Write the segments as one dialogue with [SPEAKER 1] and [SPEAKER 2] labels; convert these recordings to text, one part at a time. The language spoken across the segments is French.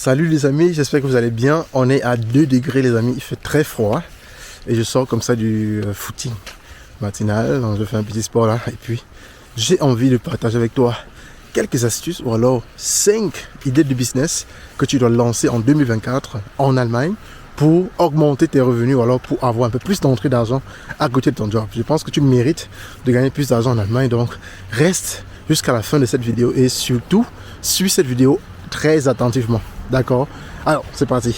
[SPEAKER 1] Salut les amis, j'espère que vous allez bien. On est à 2 degrés les amis, il fait très froid. Et je sors comme ça du footing matinal, donc je fais un petit sport là. Et puis j'ai envie de partager avec toi quelques astuces ou alors 5 idées de business que tu dois lancer en 2024 en Allemagne pour augmenter tes revenus ou alors pour avoir un peu plus d'entrée d'argent à côté de ton job. Je pense que tu mérites de gagner plus d'argent en Allemagne, donc reste jusqu'à la fin de cette vidéo et surtout suis cette vidéo très attentivement. D'accord? Alors, c'est parti.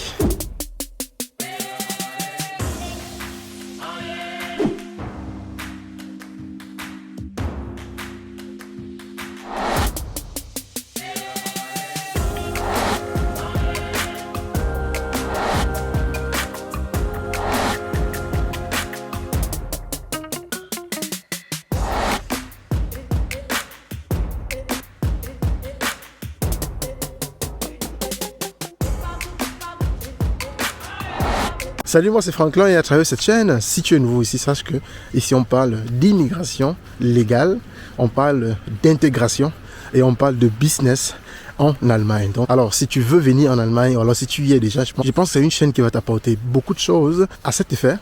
[SPEAKER 1] Salut, moi c'est Franklin et à travers cette chaîne, si tu es nouveau ici, sache que ici on parle d'immigration légale, on parle d'intégration et on parle de business en Allemagne. Donc, alors si tu veux venir en Allemagne, ou alors si tu y es déjà, je pense que c'est une chaîne qui va t'apporter beaucoup de choses. À cet effet,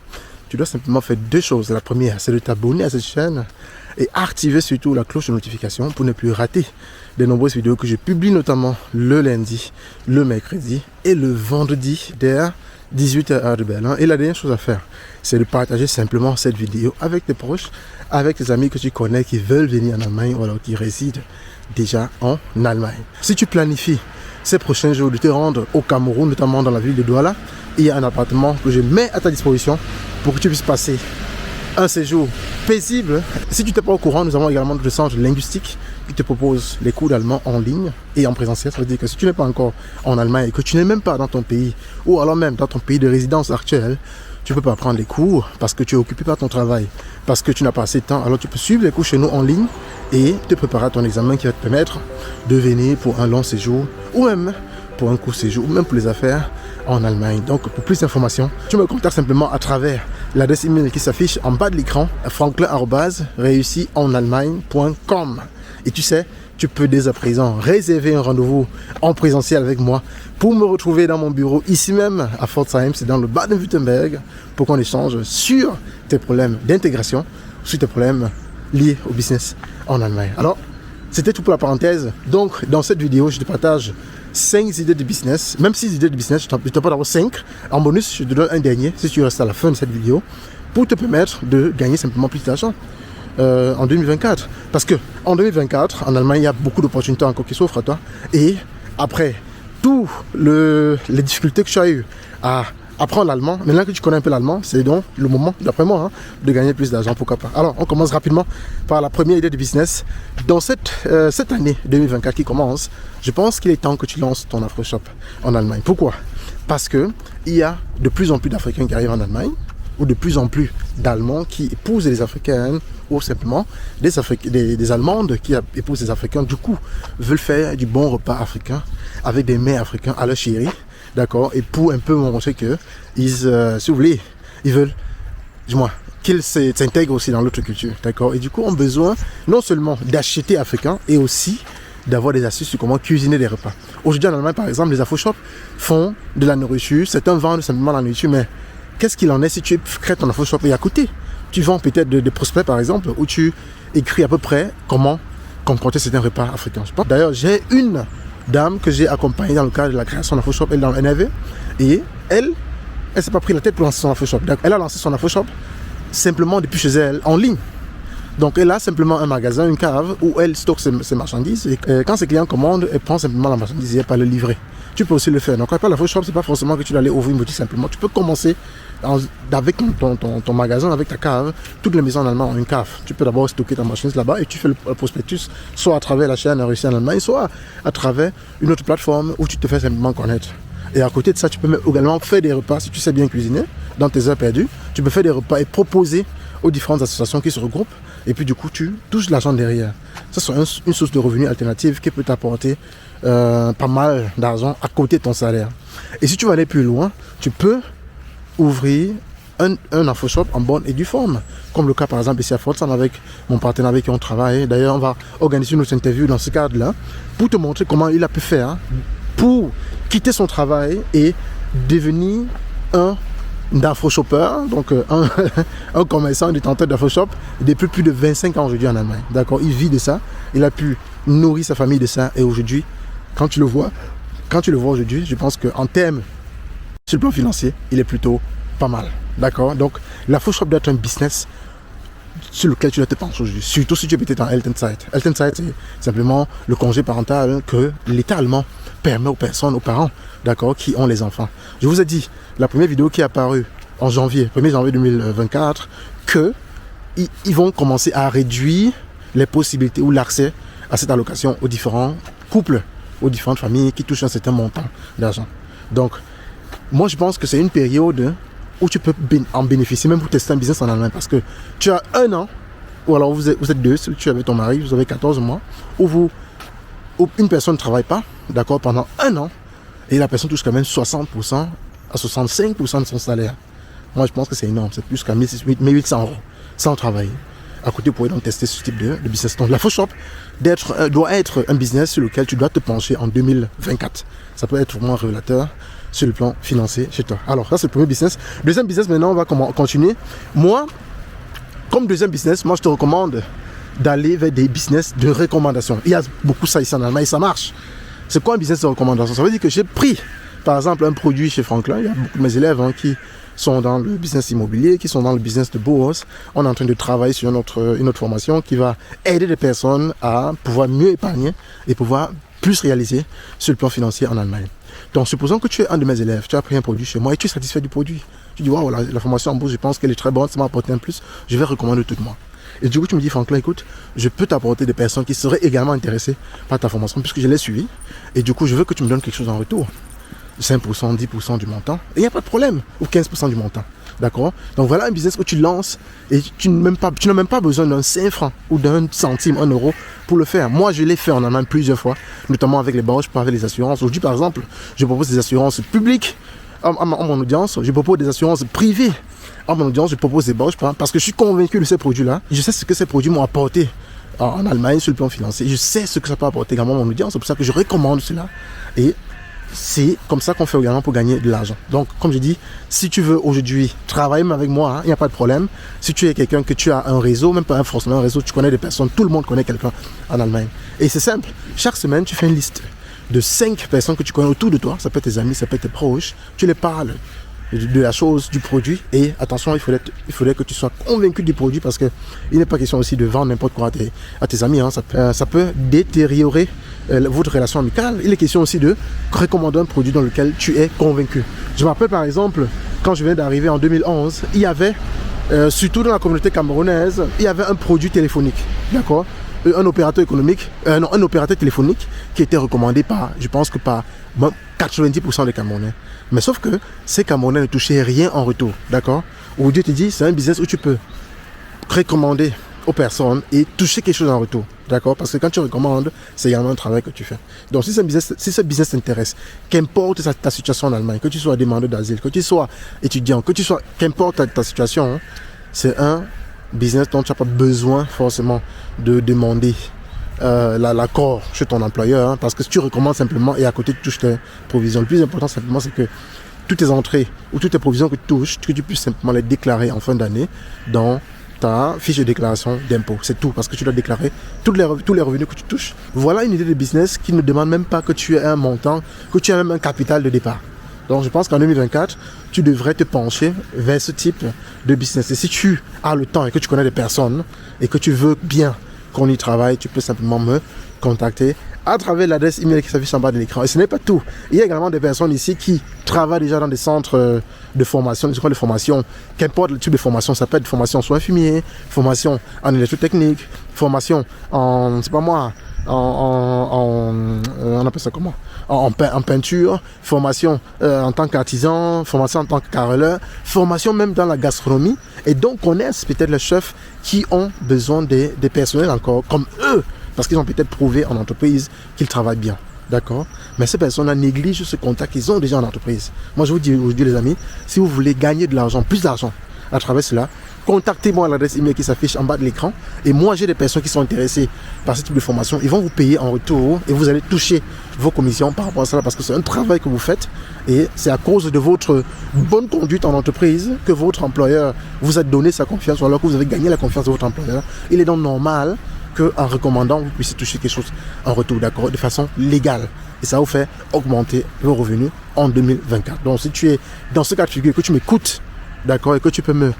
[SPEAKER 1] tu dois simplement faire 2 choses. La première, c'est de t'abonner à cette chaîne et activer surtout la cloche de notification pour ne plus rater de nombreuses vidéos que je publie, notamment le lundi, le mercredi et le vendredi dès 18h heure de Berlin. Et la dernière chose à faire, c'est de partager simplement cette vidéo avec tes proches, avec tes amis que tu connais qui veulent venir en Allemagne ou alors qui résident déjà en Allemagne. Si tu planifies ces prochains jours de te rendre au Cameroun, notamment dans la ville de Douala, il y a un appartement que je mets à ta disposition pour que tu puisses passer un séjour paisible. Si tu n'es pas au courant, nous avons également le centre linguistique qui te propose les cours d'allemand en ligne et en présentiel. Ça veut dire que si tu n'es pas encore en Allemagne et que tu n'es même pas dans ton pays ou alors même dans ton pays de résidence actuelle, tu ne peux pas prendre les cours parce que tu es occupé par ton travail, parce que tu n'as pas assez de temps. Alors tu peux suivre les cours chez nous en ligne et te préparer à ton examen qui va te permettre de venir pour un long séjour ou même pour un court séjour ou même pour les affaires en Allemagne. Donc pour plus d'informations, tu me contactes simplement à travers l'adresse email qui s'affiche en bas de l'écran, franklin@réussitonallemagne.com. Et tu sais, tu peux dès à présent réserver un rendez-vous en présentiel avec moi pour me retrouver dans mon bureau ici même à Pforzheim, c'est dans le Baden-Württemberg, pour qu'on échange sur tes problèmes d'intégration, sur tes problèmes liés au business en Allemagne. Alors, c'était tout pour la parenthèse. Donc, dans cette vidéo, je te partage 5 idées de business, même 6 idées de business, je te parle d'abord 5. En bonus, je te donne un dernier, si tu restes à la fin de cette vidéo, pour te permettre de gagner simplement plus d'argent en 2024. Parce que en 2024, en Allemagne, il y a beaucoup d'opportunités encore qui s'offrent à toi. Et après toutes les difficultés que tu as eues à apprendre l'allemand, maintenant que tu connais un peu l'allemand, c'est donc le moment, d'après moi, de gagner plus d'argent, pourquoi pas. Alors, on commence rapidement par la première idée de business. Dans cette année 2024 qui commence, je pense qu'il est temps que tu lances ton AfroShop en Allemagne. Pourquoi? Parce qu'il y a de plus en plus d'Africains qui arrivent en Allemagne, ou de plus en plus d'Allemands qui épousent des Africaines, ou simplement des Allemandes qui épousent des Africains, du coup, veulent faire du bon repas africain avec des mets africains à leur chérie. D'accord, et pour un peu montrer que si vous voulez, ils veulent, dis-moi, qu'ils s'intègrent aussi dans l'autre culture, d'accord. Et du coup, ont besoin non seulement d'acheter africain, et aussi d'avoir des astuces sur comment cuisiner des repas. Aujourd'hui en Allemagne, par exemple, les AfroShops font de la nourriture, certains vendent simplement la nourriture, mais qu'est-ce qu'il en est si tu crées ton AfroShop et à côté, tu vends peut-être des prospects, par exemple, où tu écris à peu près comment concocter certains repas africains. D'ailleurs, j'ai une dame que j'ai accompagnée dans le cadre de la création d'AfroShop, elle est dans le NRV, et elle s'est pas pris la tête pour lancer son AfroShop. Elle a lancé son AfroShop simplement depuis chez elle, en ligne. Donc elle a simplement un magasin, une cave, où elle stocke ses marchandises, et quand ses clients commandent, elle prend simplement la marchandise et elle peut le livrer. Tu peux aussi le faire. Donc quand tu parles d'AfroShop, c'est pas forcément que tu dois aller ouvrir une boutique simplement. Tu peux commencer avec ton magasin, avec ta cave. Toutes les maisons en Allemagne ont une cave. Tu peux d'abord stocker ta marchandise là-bas et tu fais le prospectus, soit à travers la chaîne Réussi en Allemagne, soit à travers une autre plateforme où tu te fais simplement connaître. Et à côté de ça, tu peux également faire des repas, si tu sais bien cuisiner, dans tes heures perdues. Tu peux faire des repas et proposer aux différentes associations qui se regroupent. Et puis du coup, tu touches l'argent derrière. Ça, c'est une source de revenus alternative qui peut t'apporter pas mal d'argent à côté de ton salaire. Et si tu veux aller plus loin, tu peux ouvrir un AfroShop en bonne et due forme, comme le cas par exemple ici à Pforzheim avec mon partenaire avec qui on travaille. D'ailleurs, on va organiser une autre interview dans ce cadre-là pour te montrer comment il a pu faire pour quitter son travail et devenir un d'afro-shopper, donc un commerçant, un détenteur d'afro-shop depuis plus de 25 ans aujourd'hui en Allemagne. D'accord, il vit de ça, il a pu nourrir sa famille de ça et aujourd'hui, quand tu le vois aujourd'hui, je pense qu'en termes sur le plan financier, il est plutôt pas mal. D'accord, donc l'afro-shop doit être un business sur lequel tu dois te pencher aujourd'hui, surtout si tu es peut-être en Elternzeit. Elternzeit, c'est simplement le congé parental que l'État allemand permet aux personnes, aux parents, d'accord, qui ont les enfants. Je vous ai dit, la première vidéo qui est apparue en janvier, 1er janvier 2024, que ils vont commencer à réduire les possibilités ou l'accès à cette allocation aux différents couples, aux différentes familles qui touchent un certain montant d'argent. Donc, moi je pense que c'est une période où tu peux en bénéficier, même pour tester un business en Allemagne, parce que tu as un an, ou alors vous êtes deux, si tu es avec ton mari, vous avez 14 mois, où une personne ne travaille pas, d'accord, pendant un an, et la personne touche quand même 60% à 65% de son salaire. Moi, je pense que c'est énorme, c'est plus qu'à 1800 € sans travailler. À côté, vous pourrez donc tester ce type de business. Donc, l'afro-shop doit être un business sur lequel tu dois te pencher en 2024. Ça peut être vraiment révélateur sur le plan financier chez toi. Alors, ça, c'est le premier business. Deuxième business, maintenant, on va continuer. Moi, comme deuxième business, moi, je te recommande d'aller vers des business de recommandation. Il y a beaucoup ça ici en Allemagne et ça marche. C'est quoi un business de recommandation? Ça veut dire que j'ai pris, par exemple, un produit chez Franklin. Il y a beaucoup de mes élèves qui sont dans le business immobilier, qui sont dans le business de bourse. On est en train de travailler sur une autre formation qui va aider les personnes à pouvoir mieux épargner et pouvoir plus réaliser sur le plan financier en Allemagne. Donc, supposons que tu es un de mes élèves, tu as pris un produit chez moi et tu es satisfait du produit. Tu dis, waouh, la formation en bourse, je pense qu'elle est très bonne, ça m'a apporté un plus, je vais recommander tout de moi. Et du coup, tu me dis, Franklin, écoute, je peux t'apporter des personnes qui seraient également intéressées par ta formation puisque je l'ai suivi. Et du coup, je veux que tu me donnes quelque chose en retour. 5%, 10% du montant. Et il n'y a pas de problème. Ou 15% du montant. D'accord? Donc voilà un business où tu lances et tu n'as même pas besoin d'un 5 francs ou d'un centime, 1 euro pour le faire. Moi, je l'ai fait en Allemagne plusieurs fois, notamment avec les banques, avec les assurances. Aujourd'hui, par exemple, je propose des assurances publiques à mon audience. Je propose des assurances privées à mon audience. Je propose des banques parce que je suis convaincu de ces produits-là. Je sais ce que ces produits m'ont apporté en Allemagne sur le plan financier. Je sais ce que ça peut apporter également à mon audience. C'est pour ça que je recommande cela. Et c'est comme ça qu'on fait également pour gagner de l'argent. Donc, comme je dis, si tu veux aujourd'hui travailler avec moi, il n'y a pas de problème. Si tu es quelqu'un que tu as un réseau, même pas forcément un réseau, tu connais des personnes, tout le monde connaît quelqu'un en Allemagne. Et c'est simple. Chaque semaine, tu fais une liste de 5 personnes que tu connais autour de toi. Ça peut être tes amis, ça peut être tes proches. Tu les parles de la chose, du produit. Et attention, il faudrait que tu sois convaincu du produit parce qu'il n'est pas question aussi de vendre n'importe quoi à tes amis. Ça peut détériorer votre relation amicale. Il est question aussi de recommander un produit dans lequel tu es convaincu. Je me rappelle par exemple, quand je viens d'arriver en 2011, il y avait, surtout dans la communauté camerounaise, il y avait un produit téléphonique. D'accord? Un opérateur téléphonique qui était recommandé par, je pense que par 90% des Camerounais. Mais sauf que ces Camerounais ne touchaient rien en retour, d'accord? Aujourd'hui, tu te dis, c'est un business où tu peux recommander aux personnes et toucher quelque chose en retour, d'accord? Parce que quand tu recommandes, c'est également un travail que tu fais. Donc, si ce business t'intéresse, qu'importe ta situation en Allemagne, que tu sois demandeur d'asile, que tu sois étudiant, qu'importe ta situation, c'est un business dont tu n'as pas besoin forcément de demander l'accord chez ton employeur, parce que si tu recommandes simplement et à côté tu touches tes provisions, le plus important simplement c'est que toutes tes entrées ou toutes tes provisions que tu touches, que tu puisses simplement les déclarer en fin d'année dans ta fiche de déclaration d'impôt. C'est tout, parce que tu dois déclarer tous les revenus que tu touches. Voilà une idée de business qui ne demande même pas que tu aies un montant, que tu aies même un capital de départ. Donc je pense qu'en 2024, tu devrais te pencher vers ce type de business. Et si tu as le temps et que tu connais des personnes et que tu veux bien qu'on y travaille, tu peux simplement me contacter à travers l'adresse email qui s'affiche en bas de l'écran. Et ce n'est pas tout. Il y a également des personnes ici qui travaillent déjà dans des centres de formation, des écoles de formation, qu'importe le type de formation. Ça peut être formation soit infirmier, formation en électrotechnique, formation en, c'est pas moi, on appelle ça comment, en peinture, formation en tant qu'artisan, formation en tant que carreleur, formation même dans la gastronomie. Et donc connaissent peut-être les chefs qui ont besoin des personnels encore comme eux, parce qu'ils ont peut-être prouvé en entreprise qu'ils travaillent bien. D'accord? Mais ces personnes-là négligent ce contact qu'ils ont déjà en entreprise. Moi, je vous dis aujourd'hui, les amis, si vous voulez gagner de l'argent, plus d'argent à travers cela, contactez-moi à l'adresse email qui s'affiche en bas de l'écran. Et moi, j'ai des personnes qui sont intéressées par ce type de formation. Ils vont vous payer en retour et vous allez toucher vos commissions par rapport à cela parce que c'est un travail que vous faites et c'est à cause de votre bonne conduite en entreprise que votre employeur vous a donné sa confiance ou alors que vous avez gagné la confiance de votre employeur. Il est donc normal qu'en recommandant, vous puissiez toucher quelque chose en retour, d'accord, de façon légale. Et ça vous fait augmenter vos revenus en 2024. Donc, si tu es dans ce cas de figure, que tu m'écoutes, d'accord, et que tu peux me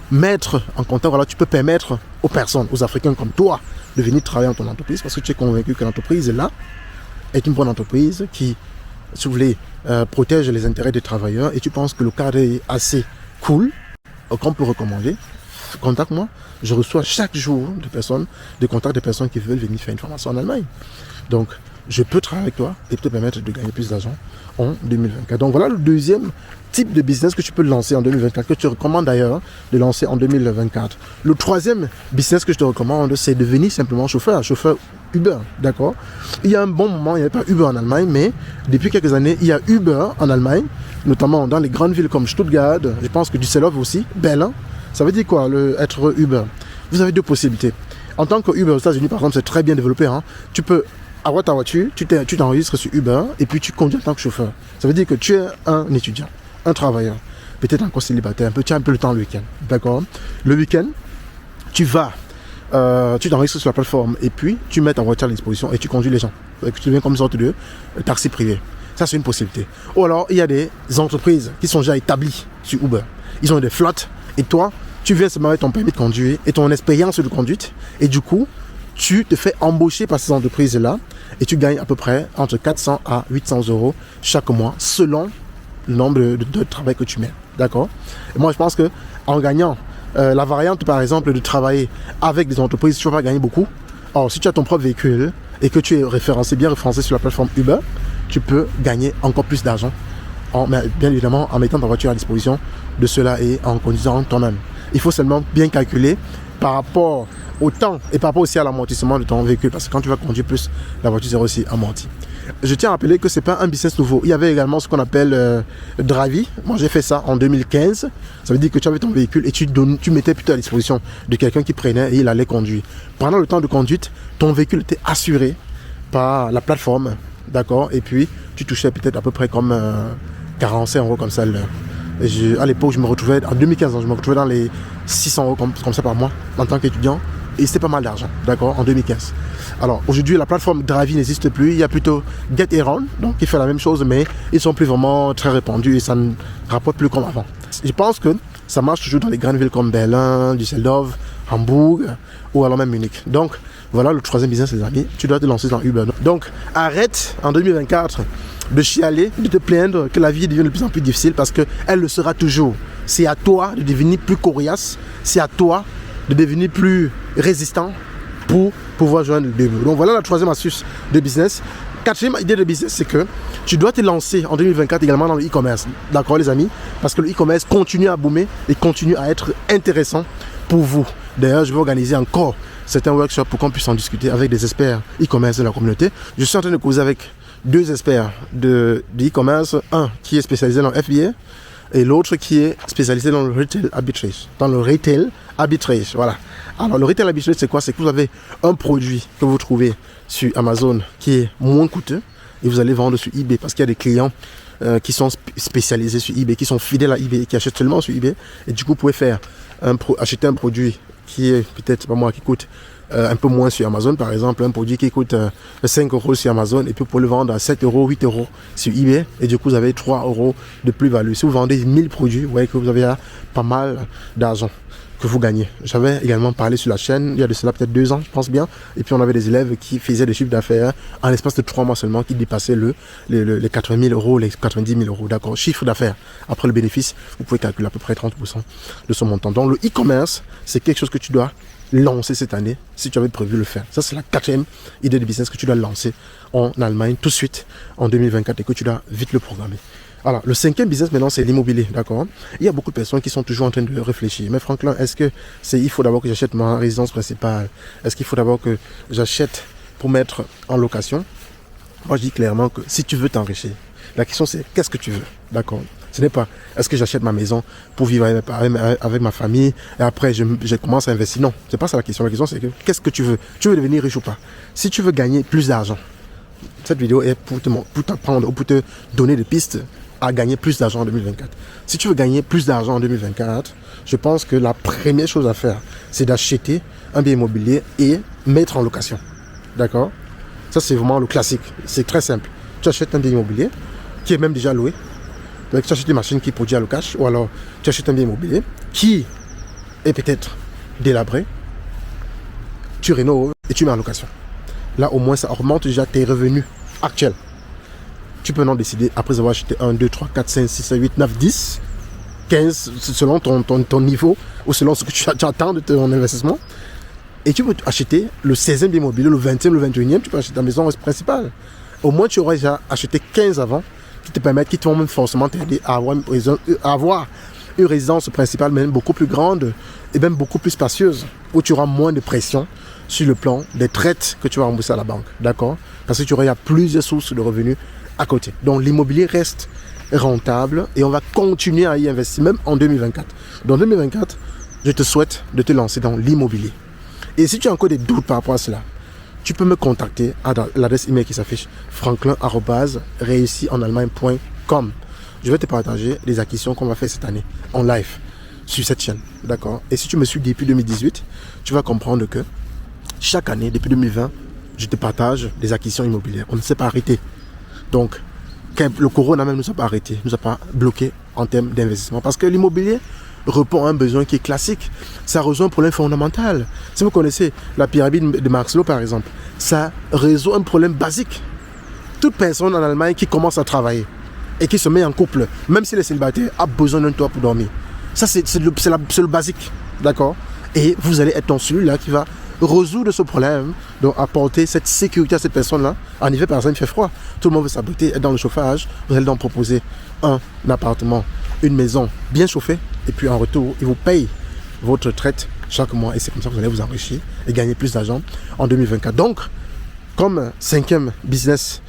[SPEAKER 1] mettre en contact, voilà, tu peux permettre aux personnes, aux Africains comme toi, de venir travailler dans ton entreprise parce que tu es convaincu que l'entreprise est là, est une bonne entreprise qui, si vous voulez, protège les intérêts des travailleurs et tu penses que le cadre est assez cool, qu'on peut recommander, contacte-moi. Je reçois chaque jour des contacts de personnes qui veulent venir faire une formation en Allemagne. Donc, je peux travailler avec toi et te permettre de gagner plus d'argent en 2024. Donc, voilà le deuxième type de business que tu peux lancer en 2024, que je te recommande d'ailleurs de lancer en 2024. Le troisième business que je te recommande, c'est de devenir simplement chauffeur Uber, d'accord? Il y a un bon moment, il n'y avait pas Uber en Allemagne, mais depuis quelques années, il y a Uber en Allemagne, notamment dans les grandes villes comme Stuttgart, je pense que Düsseldorf aussi, Berlin. Ça veut dire quoi, être Uber? Vous avez deux possibilités. En tant que Uber aux États-Unis, par exemple, c'est très bien développé. Hein. Tu peux avoir ta voiture, tu t'enregistres sur Uber et puis tu conduis en tant que chauffeur. Ça veut dire que tu es un étudiant, un travailleur, peut-être encore célibataire, tu as un peu le temps le week-end. D'accord? Le week-end, tu t'enregistres sur la plateforme et puis tu mets ta voiture à disposition et tu conduis les gens. Tu deviens comme une sorte de taxi privé. Ça, c'est une possibilité. Ou alors, il y a des entreprises qui sont déjà établies sur Uber. Ils ont des flottes et toi, tu viens seulement avec ton permis de conduire et ton expérience de conduite et du coup, tu te fais embaucher par ces entreprises-là et tu gagnes à peu près entre 400 à 800 euros chaque mois selon le nombre de travail que tu mets. D'accord? Et moi, je pense que en gagnant la variante, par exemple, de travailler avec des entreprises, tu vas pas gagner beaucoup. Or, si tu as ton propre véhicule et que tu es bien référencé sur la plateforme Uber, tu peux gagner encore plus d'argent, bien évidemment en mettant ta voiture à disposition de cela et en conduisant toi-même. Il faut seulement bien calculer par rapport au temps et par rapport aussi à l'amortissement de ton véhicule parce que quand tu vas conduire plus, la voiture sera aussi amortie. Je tiens à rappeler que ce n'est pas un business nouveau. Il y avait également ce qu'on appelle Drivy. Moi, j'ai fait ça en 2015. Ça veut dire que tu avais ton véhicule et tu mettais plutôt à disposition de quelqu'un qui prenait et il allait conduire. Pendant le temps de conduite, ton véhicule était assuré par la plateforme. D'accord? Et puis, tu touchais peut-être à peu près comme 45 euros comme ça l'heure. À l'époque, je me retrouvais, en 2015, je me retrouvais dans les 600 euros comme ça par mois en tant qu'étudiant. Et c'était pas mal d'argent, d'accord, en 2015. Alors, aujourd'hui, la plateforme Drivy n'existe plus. Il y a plutôt GetAround, donc qui fait la même chose, mais ils sont plus vraiment très répandus et ça ne rapporte plus comme avant. Je pense que ça marche toujours dans les grandes villes comme Berlin, Düsseldorf, Hambourg ou alors même Munich. Donc, voilà le troisième business, les amis. Tu dois te lancer dans Uber. Donc, arrête en 2024 de chialer, de te plaindre que la vie devient de plus en plus difficile parce qu'elle le sera toujours. C'est à toi de devenir plus coriace. C'est à toi de devenir plus résistant pour pouvoir joindre le début. Donc voilà la troisième astuce de business. Quatrième idée de business, c'est que tu dois te lancer en 2024 également dans le e-commerce. D'accord les amis? Parce que le e-commerce continue à boomer et continue à être intéressant pour vous. D'ailleurs, je vais organiser encore certains workshops pour qu'on puisse en discuter avec des experts e-commerce de la communauté. Je suis en train de causer avec deux experts de e-commerce, un qui est spécialisé dans FBA et l'autre qui est spécialisé dans le retail arbitrage. Voilà. Alors le retail arbitrage, c'est quoi? C'est que vous avez un produit que vous trouvez sur Amazon qui est moins coûteux et vous allez vendre sur eBay parce qu'il y a des clients qui sont spécialisés sur eBay, qui sont fidèles à eBay, qui achètent seulement sur eBay et du coup vous pouvez acheter un produit qui est peut-être, pas moi, qui coûte un peu moins sur Amazon, par exemple, un produit qui coûte 5 euros sur Amazon et puis pour le vendre à 7 euros, 8 euros sur eBay et du coup vous avez 3 euros de plus-value. Si vous vendez 1000 produits, vous voyez que vous avez là pas mal d'argent que vous gagnez. J'avais également parlé sur la chaîne, il y a de cela peut-être 2 ans, je pense bien, et puis on avait des élèves qui faisaient des chiffres d'affaires en l'espace de 3 mois seulement, qui dépassaient les 80 000 euros, les 90 000 euros, d'accord, chiffre d'affaires. Après le bénéfice, vous pouvez calculer à peu près 30% de son montant. Donc le e-commerce, c'est quelque chose que tu dois lancer cette année si tu avais prévu le faire. Ça, c'est la quatrième idée de business que tu dois lancer en Allemagne tout de suite en 2024 et que tu dois vite le programmer. Alors, le cinquième business maintenant, c'est l'immobilier, d'accord? Il y a beaucoup de personnes qui sont toujours en train de réfléchir. Mais Franklin, il faut d'abord que j'achète ma résidence principale? Est-ce qu'il faut d'abord que j'achète pour mettre en location? Moi, je dis clairement que si tu veux t'enrichir, la question c'est qu'est-ce que tu veux, d'accord? Ce n'est pas, est-ce que j'achète ma maison pour vivre avec ma famille et après je commence à investir. Non, c'est pas ça la question. La question c'est que, qu'est-ce que tu veux? Tu veux devenir riche ou pas? Si tu veux gagner plus d'argent, cette vidéo est pour t'apprendre ou pour te donner des pistes à gagner plus d'argent en 2024. Si tu veux gagner plus d'argent en 2024, je pense que la première chose à faire, c'est d'acheter un bien immobilier et mettre en location. D'accord? Ça, c'est vraiment le classique. C'est très simple. Tu achètes un bien immobilier qui est même déjà loué. Donc, tu achètes une machine qui produit à le cash, ou alors tu achètes un bien immobilier qui est peut-être délabré. Tu rénoves et tu mets en location. Là, au moins, ça augmente déjà tes revenus actuels. Tu peux en décider, après avoir acheté 1, 2, 3, 4, 5, 6, 7, 8, 9, 10, 15, selon ton niveau, ou selon ce que tu attends de ton investissement. Et tu peux acheter le 16e bien immobilier, le 20e, le 21e, tu peux acheter ta maison principale. Au moins, tu auras déjà acheté 15 avant, qui te vont même forcément t'aider à avoir une résidence principale, même beaucoup plus grande et même beaucoup plus spacieuse, où tu auras moins de pression sur le plan des traites que tu vas rembourser à la banque. D'accord? Parce que tu auras plusieurs sources de revenus à côté. Donc, l'immobilier reste rentable et on va continuer à y investir, même en 2024. Dans 2024, je te souhaite de te lancer dans l'immobilier. Et si tu as encore des doutes par rapport à cela, tu peux me contacter à l'adresse email qui s'affiche franklin@réussienallemagne.com. Je vais te partager les acquisitions qu'on va faire cette année en live sur cette chaîne. D'accord? Et si tu me suis depuis 2018, tu vas comprendre que chaque année, depuis 2020, je te partage des acquisitions immobilières. On ne s'est pas arrêté. Donc, le corona même ne nous a pas arrêté, ne nous a pas bloqué en termes d'investissement. Parce que l'immobilier répond à un besoin qui est classique. Ça résout un problème fondamental. Si vous connaissez la pyramide de Maslow, par exemple, ça résout un problème basique. Toute personne en Allemagne qui commence à travailler et qui se met en couple, même s'il est célibataire, a besoin d'un toit pour dormir. Ça, c'est le basique. D'accord? Et vous allez être dans celui-là qui va résoudre ce problème, donc apporter cette sécurité à cette personne-là. En hiver, par exemple, il fait froid. Tout le monde veut s'abriter, être dans le chauffage. Vous allez donc proposer un appartement, une maison bien chauffée. Et puis en retour, ils vous payent votre retraite chaque mois. Et c'est comme ça que vous allez vous enrichir et gagner plus d'argent en 2024. Donc, comme 5e business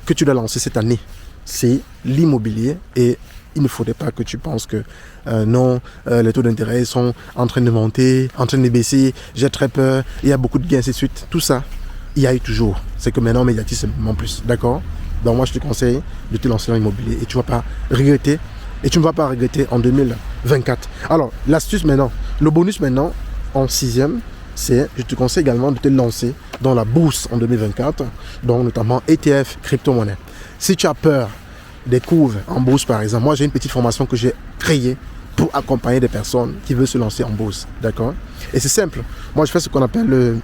[SPEAKER 1] que tu dois lancer cette année, c'est l'immobilier. Et il ne faudrait pas que tu penses que les taux d'intérêt sont en train de monter, en train de baisser, j'ai très peur, il y a beaucoup de gains, ainsi de suite. Tout ça, il y a eu toujours. C'est que maintenant, on médiatise simplement plus. D'accord? Donc moi, je te conseille de te lancer dans l'immobilier et tu ne vas pas regretter. Et tu ne vas pas regretter en 2024. Alors, l'astuce maintenant, le bonus maintenant, en 6e, c'est, je te conseille également de te lancer dans la bourse en 2024, donc notamment ETF, crypto-monnaie. Si tu as peur des couves en bourse, par exemple, moi j'ai une petite formation que j'ai créée pour accompagner des personnes qui veulent se lancer en bourse. D'accord? Et c'est simple. Moi, je fais ce qu'on appelle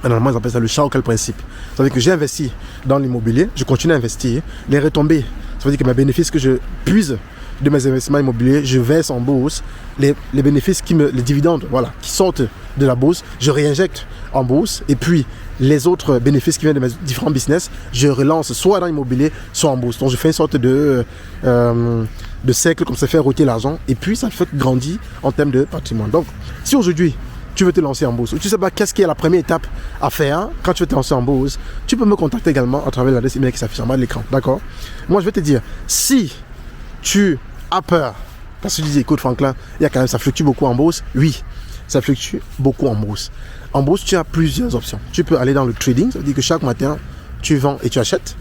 [SPEAKER 1] en allemand, ils appellent ça le Schaukel principe. Ça veut dire que j'ai investi dans l'immobilier, je continue à investir, les retombées, ça veut dire que mes bénéfices que je puise de mes investissements immobiliers, je verse en bourse, les bénéfices les dividendes, voilà, qui sortent de la bourse, je réinjecte en bourse, et puis les autres bénéfices qui viennent de mes différents business, je relance soit dans l'immobilier, soit en bourse. Donc je fais une sorte de cercle comme ça, fait roter l'argent, et puis ça fait grandir en termes de patrimoine. Donc, si aujourd'hui, tu veux te lancer en bourse, tu ne sais pas qu'est-ce qui est la première étape à faire quand tu veux te lancer en bourse, tu peux me contacter également à travers l'adresse email qui s'affiche en bas de l'écran. D'accord? Moi, je vais te dire, si tu as peur, parce que tu dis, écoute Franklin, il y a quand même, ça fluctue beaucoup en bourse. Oui, ça fluctue beaucoup en bourse. En bourse, tu as plusieurs options. Tu peux aller dans le trading, ça veut dire que chaque matin, tu vends et tu achètes.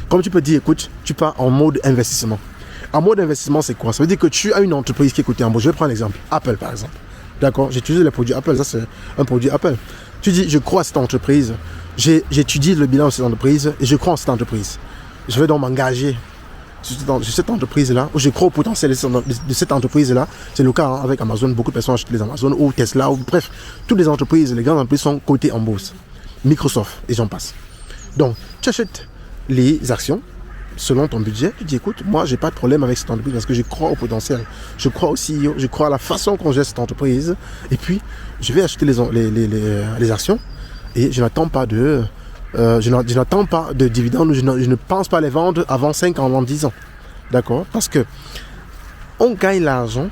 [SPEAKER 1] Comme tu peux dire, écoute, tu pars en mode investissement. En mode investissement, c'est quoi? Ça veut dire que tu as une entreprise qui est cotée en bourse. Je vais prendre l'exemple, Apple par exemple. D'accord? J'utilise les produits Apple, ça c'est un produit Apple. Tu dis, je crois à cette entreprise, j'étudie le bilan de cette entreprise et je crois en cette entreprise. Je vais donc m'engager sur cette entreprise-là, où je crois au potentiel de cette entreprise-là. C'est le cas avec Amazon, beaucoup de personnes achètent les Amazon ou Tesla, ou bref, toutes les entreprises, les grandes entreprises sont cotées en bourse. Microsoft, et j'en passe. Donc, tu achètes les actions selon ton budget, tu dis écoute, moi j'ai pas de problème avec cette entreprise parce que je crois au potentiel, je crois au CEO, je crois à la façon qu'on gère cette entreprise, et puis je vais acheter les actions et je n'attends pas de dividendes, je ne pense pas les vendre avant 5 ans, avant 10 ans. D'accord? Parce que on gagne l'argent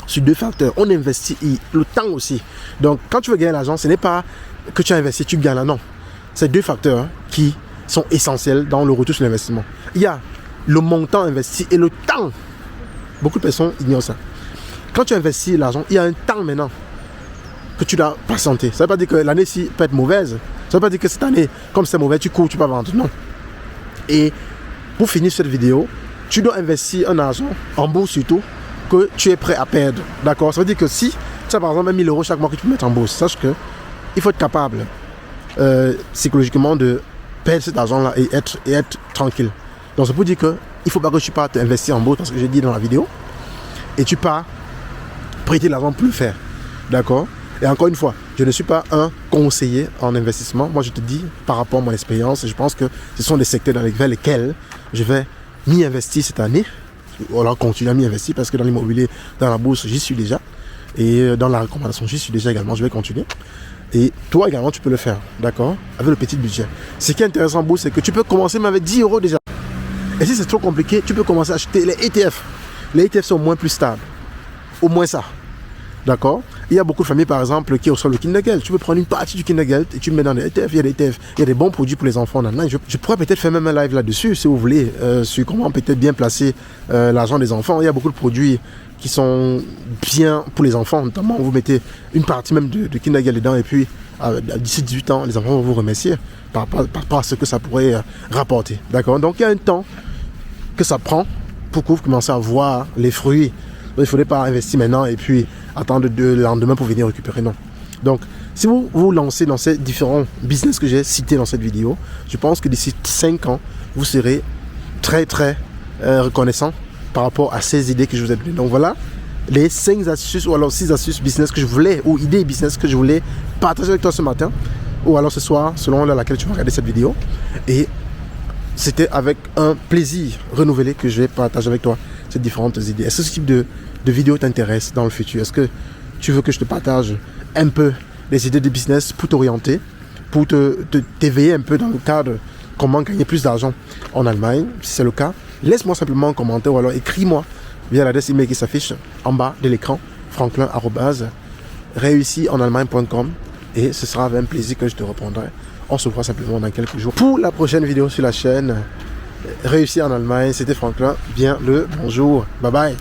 [SPEAKER 1] sur deux facteurs. On investit le temps aussi. Donc quand tu veux gagner l'argent, ce n'est pas que tu as investi, tu gagnes là, non. C'est deux facteurs qui sont essentiels dans le retour sur l'investissement. Il y a le montant investi et le temps. Beaucoup de personnes ignorent ça. Quand tu investis l'argent, il y a un temps maintenant que tu dois patienter. Ça ne veut pas dire que l'année-ci peut être mauvaise. Ça ne veut pas dire que cette année, comme c'est mauvais, tu cours, tu vas vendre. Non. Et pour finir cette vidéo, tu dois investir un argent, en bourse surtout, que tu es prêt à perdre. D'accord? Ça veut dire que si tu as par exemple 1000 € chaque mois que tu peux mettre en bourse, sache que il faut être capable psychologiquement de perdre cet argent-là et être tranquille. Donc c'est pour dire que il ne faut pas que tu partes investir en bourse, parce que j'ai dit dans la vidéo, et tu pars prêter l'argent pour le faire. D'accord? Et encore une fois, je ne suis pas un conseiller en investissement. Moi, je te dis par rapport à mon expérience, je pense que ce sont des secteurs dans lesquels je vais m'y investir cette année. Ou alors continuer à m'y investir, parce que dans l'immobilier, dans la bourse, j'y suis déjà. Et dans la recommandation, j'y suis déjà également. Je vais continuer. Et toi également, tu peux le faire. D'accord? Avec le petit budget. Ce qui est intéressant en bourse, c'est que tu peux commencer même avec 10 € déjà. Et si c'est trop compliqué, tu peux commencer à acheter les ETF. Les ETF sont au moins plus stables. Au moins ça. D'accord? Il y a beaucoup de familles, par exemple, qui reçoivent le Kindergeld. Tu peux prendre une partie du Kindergeld et tu le mets dans les ETF. Il y a des ETF, il y a des bons produits pour les enfants. Je pourrais peut-être faire même un live là-dessus, si vous voulez, sur comment peut-être bien placer l'argent des enfants. Il y a beaucoup de produits qui sont bien pour les enfants. Notamment, vous mettez une partie même de Kindergeld dedans et puis d'ici 18 ans, les enfants vont vous remercier par rapport à ce que ça pourrait rapporter. D'accord? Donc, il y a un temps que ça prend pour que vous commencez à voir les fruits. Donc, il ne faudrait pas investir maintenant et puis attendre le lendemain pour venir récupérer. Non. Donc, si vous vous lancez dans ces différents business que j'ai cités dans cette vidéo, je pense que d'ici 5 ans, vous serez très, très reconnaissant par rapport à ces idées que je vous ai données. Donc, voilà les 5 astuces ou alors 6 astuces business que je voulais, ou idées business que je voulais partager avec toi ce matin, ou alors ce soir, selon l'heure à laquelle tu vas regarder cette vidéo. Et c'était avec un plaisir renouvelé que je vais partager avec toi ces différentes idées. Est-ce que ce type de vidéo t'intéresse dans le futur? Est-ce que tu veux que je te partage un peu les idées de business pour t'orienter, pour t'éveiller un peu dans le cadre comment gagner plus d'argent en Allemagne? Si c'est le cas, laisse-moi simplement un commentaire ou alors écris-moi via l'adresse email qui s'affiche en bas de l'écran, franklin@réussienallemagne.com, et ce sera avec un plaisir que je te répondrai. On se voit simplement dans quelques jours pour la prochaine vidéo sur la chaîne Réussir en Allemagne. C'était Franklin. Bien le bonjour. Bye bye.